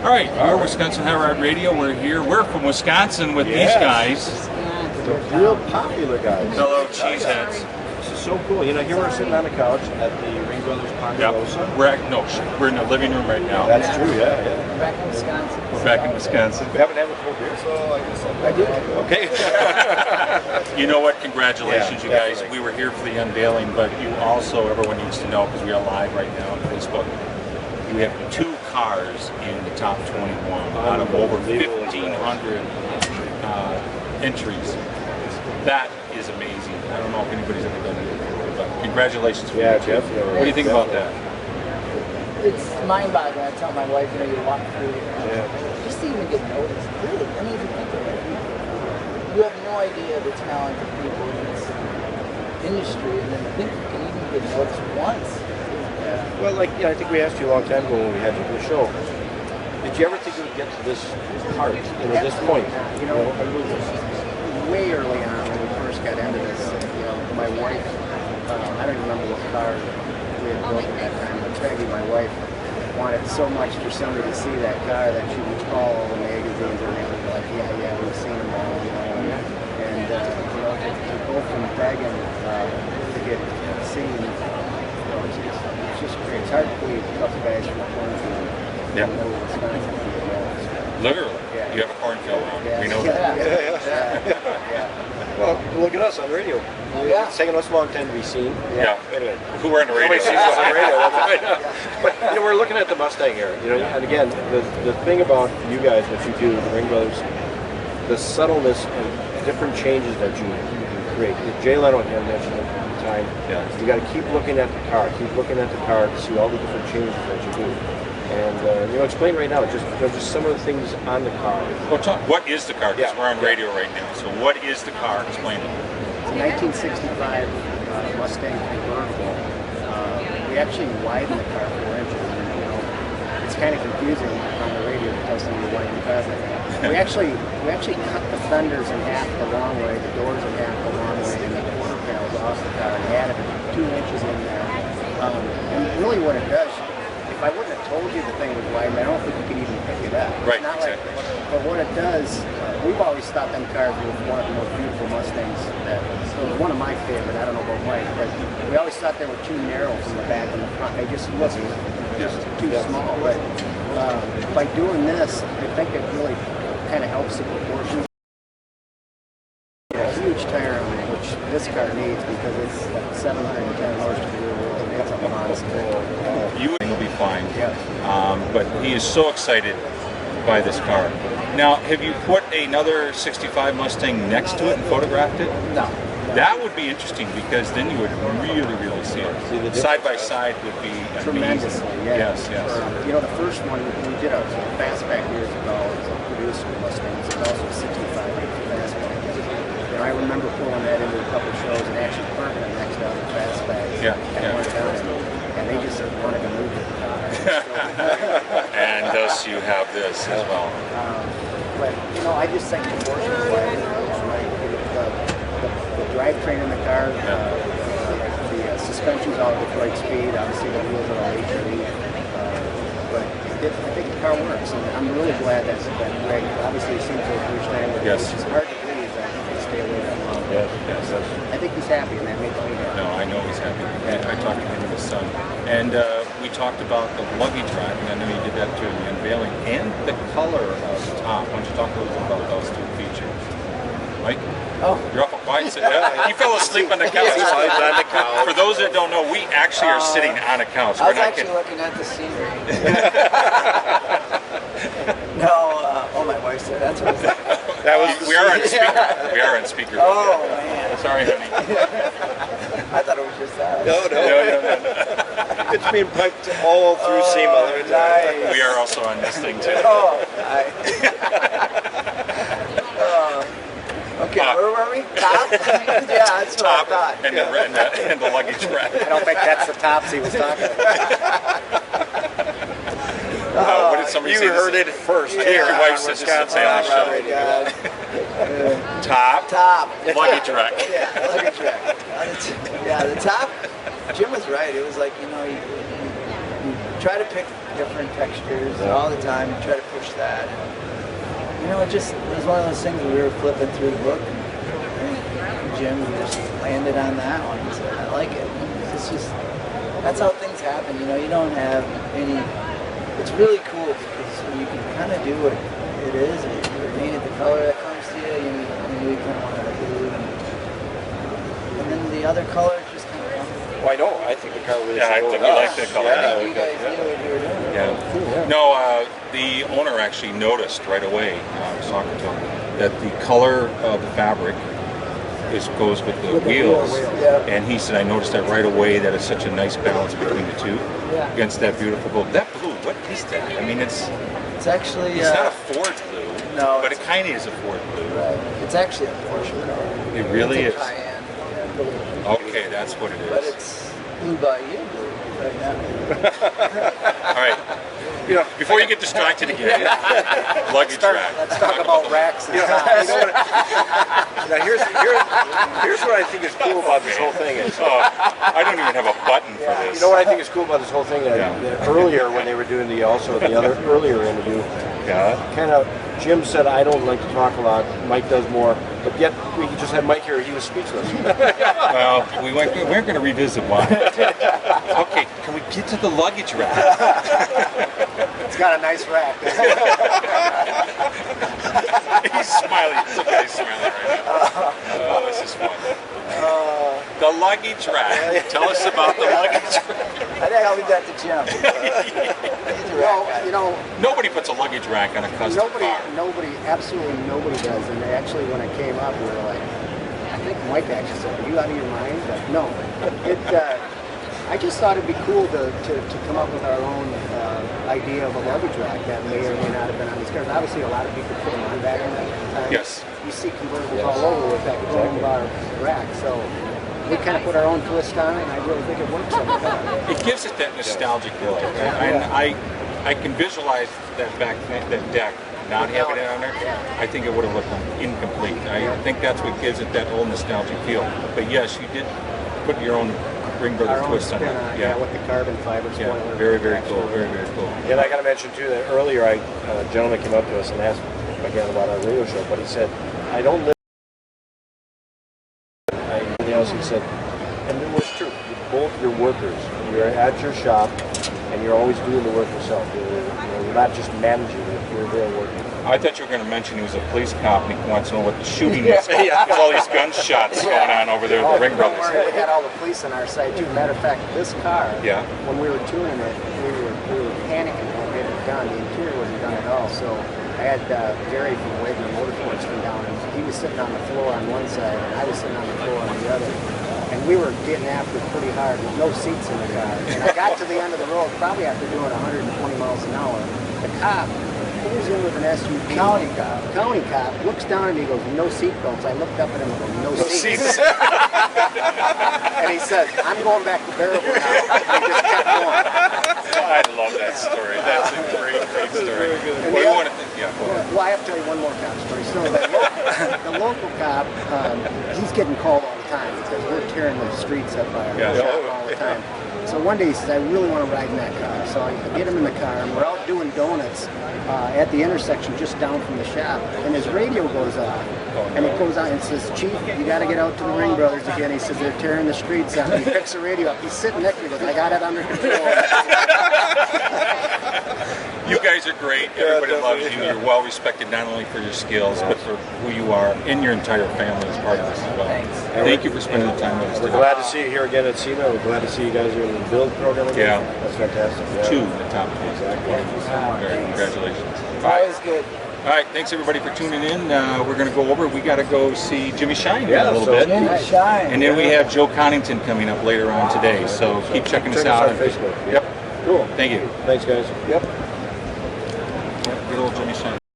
All right, we're Wisconsin High Rod Radio. We're here. We're from Wisconsin with these guys. They're real popular guys. Fellow cheeseheads. This is so cool. You know, here we're sitting on the couch at the Ring Brothers Ponderosa. Yep. We're in the living room right now. That's true, yeah. We're back in Wisconsin. We're back in Wisconsin. We haven't had a full beer, so I guess I did. Okay. You know what? Congratulations, Yeah, you guys. definitely. We were here for the unveiling, but you also, everyone needs to know, because we are live right now on Facebook, we have 2 cars in the top 21 out of over 1,500 entries. That is amazing. I don't know if anybody's ever done it before, but congratulations. Yeah, definitely. What do you think about that? It's mind-boggling. I tell my wife, you know, you walk through, just to even get noticed. Really, I mean, if you think of it, you have no idea the talent of people in this industry, and then I think you can even get noticed once. Well, like, I think we asked you a long time ago when we had you on the show. Did you ever think you would get to this part, this point? You know, it was way early on when we first got into this. You know, my wife, I don't even remember what car we had built at that time, but Peggy, my wife, wanted so much for somebody to see that car that she would call all the magazines and they would be like, yeah, we've seen them all, you know. And, you know, to go from begging to get seen, it's just great. It's hard to believe a couple guys from the cornfield in the middle of Wisconsin. Literally. You have a cornfield around. We know that. Well, look at us on the radio. It's taken us a long time to be seen. Anyway, who are on the radio? Nobody sees us on the radio. That's right. But you know, we're looking at the Mustang here. You know, and again, the thing about you guys, what you do, the Ring Brothers, the subtleness and different changes that you create. Jay Leno had mentioned it at the time. You got to keep looking at the car, to see all the different changes that you do. And you know, explain right now, just some of the things on the car. Well, what is the car? Because we're on radio right now. So what is the car? Explain it. It's a 1965 Mustang convertible. We actually widened the car 4 inches. You know, it's kind of confusing on the radio to tell somebody to widen the car. We actually cut the fenders in half the long way, the doors in half the long way, and the quarter panels off the car, and added 2 inches in there. And really, what it does. If I wouldn't have told you the thing was wide, I don't think you could even pick it up. Right, not exactly. But what it does, we've always thought them cars were one of the most beautiful Mustangs. So it was one of my favorite. I don't know about Mike, but we always thought they were too narrow from the back and the front. They just wasn't just too small. But by doing this, I think it really kind of helps the proportions. A huge tire on it, which this car needs because it's 710 horse to the rear wheel. It's a monster. You will be fine. But he is so excited by this car. Now, have you put another 65 Mustang next to it and photographed it? No. That would be interesting because then you would really see it. Side by side would be tremendously. Yes. You know, the first one we did a fastback years ago. It was a producer Mustang. It's also a 65 fastback. And I remember pulling that into a couple shows and actually parking it next to other fastbacks at one time. And they just wanted to move it. And thus you have this as well. But, you know, I just think proportions-wise, it's right. The drivetrain in the car, the suspension's all Detroit speed, obviously the wheels are all HRE. But I think the car works, and I'm really glad that Greg obviously seems to understand it, which is hard to believe that he can stay away that long. I think he's happy, and that makes me happy. No, I know he's happy. I talked to him and his son. And we talked about the luggage rack, and I know you did that too in the unveiling, and the color of the top. Why don't you talk a little bit about those 2 features? Mike? Oh. You're awful quiet. He fell asleep on the couch. For those that don't know, we actually are sitting on a couch. I was actually looking at the scenery. Oh, my wife said that's what it's we are on speaker. We are on speaker. Oh, man. Sorry, honey. I thought it was just that. No. It's being piped all through SEMA. Nice. We are also on this thing too. Okay, where were we? Top? Yeah, that's what I thought. And the luggage rack. I don't think that's the tops he was talking about. What did somebody say? You heard it first here. Your wife says Wisconsin on the show. Top. Luggage rack. Yeah, luggage rack. Yeah, the top. Jim was right. It was like, you know, you try to pick different textures all the time and try to push that. And, you know, it was one of those things where we were flipping through the book and Jim just landed on that one. He said, I like it. It's just, that's how things happen, you know, you don't have any, it's really cool because you can kind of do what it is, and you paint it the color that comes to you, you kind of want to do, and then the other colors just kind of come. Well, I know. I think the car really. Yeah, I think we like the color. I think you guys knew what you were doing. Yeah. Cool, yeah. No, the owner actually noticed right away, I was talking to him, that the color of the fabric goes with the wheels. Yeah. And he said, I noticed that right away, that it's such a nice balance between the two against that beautiful gold. That blue, what is that? I mean, it's actually... It's not a Ford blue, no, but it kind of is a Ford blue. Right. It's actually a Porsche car. It really it's is. Cayenne, yeah. Okay, that's what it is. But it's blue by you blue right now. All right. You know, before you get distracted again, luggage rack. Let's talk about racks and ties. Now here's what I think is cool about this whole thing is. I don't even have a button for this. You know what I think is cool about this whole thing? That earlier when they were doing the other earlier interview, kind of Jim said I don't like to talk a lot. Mike does more, but yet we just had Mike here. He was speechless. Well, we weren't going to revisit why. Okay, can we get to the luggage rack? It's got a nice rack. He's smiling. It's okay, he's smiling right now. Oh, this is fun. The luggage rack. Tell us about the luggage rack. I think I'll leave that to Jim. You know, Nobody puts a luggage rack on a custom car. absolutely nobody does. And actually, when it came up, we were like, I think Mike actually said, "Are you out of your mind?" But no, I just thought it'd be cool to come up with our own idea of a luggage rack that may or may not have been on these cars. Obviously, a lot of people put them on back in that time. Yes. You see convertibles all over with that chrome bar rack. So we kind of put our own twist on it, and I really think it works on the car. It gives it that nostalgic look. And I can visualize that deck not having it on there. I think it would have looked incomplete. I think that's what gives it that old nostalgic feel. But yes, you did put your own Ring Brothers twist on it. Yeah, with the carbon fiber spoiler. Yeah, very, very cool. Very, very cool. And I got to mention too that earlier a gentleman came up to us and asked again about our radio show, but he said, I don't live. Anything else he said, and it was true. Both your workers, you're at your shop, and you're always doing the work yourself. You're not just managing it. You're there working. I thought you were going to mention he was a police cop and he wants to know what the shooting is. There's all these gunshots going on over there with the Ring Brothers. We had all the police on our side too. Matter of fact, this car, when we were tuning it, we were panicking when we had it done. The interior wasn't done at all. So I had Jerry from Wagner Motorsports come down, and he was sitting on the floor on one side, and I was sitting on the floor on the other. And we were getting after it pretty hard with no seats in the car. And I got to the end of the road, probably after doing 120 miles an hour. The cop pulls in with an SUV. County cop looks down at me and goes, "No seat belts." I looked up at him and goes, "No seats." And he says, "I'm going back to Bearable now." And he just kept going. I love that story. That's a great story. What do you want to think? Yeah, go ahead. Well, I have to tell you one more cop story. So the local cop, he's getting called all the time because we're tearing the streets up by our shop all the time. So one day he says, "I really want to ride in that car." So I get him in the car, and we're out doing donuts at the intersection just down from the shop. And his radio goes off, and it goes on and says, "Chief, you got to get out to the Ring Brothers again." He says, "They're tearing the streets up." He picks the radio up. He's sitting next to me. He goes, "I got it under control." You guys are great. Everybody loves you. You're well respected not only for your skills, but for who you are, and your entire family is part of this as well. Thanks. Thank you for spending the time with us. We're glad to see you here again at SEMA. We're glad to see you guys are in the build program again. Yeah. That's fantastic. Yeah. 2 in the top 10. Exactly. Thank you so much. Congratulations. Always good. All right, thanks everybody for tuning in. We're going to go over. We got to go see Jimmy Shine in a little bit. Jimmy Shine. And then we have Joe Connington coming up later on today. So keep checking us out. on Facebook. Yep. Cool. Thank you. Thanks, guys. Yep. Good old Jimmy Shine.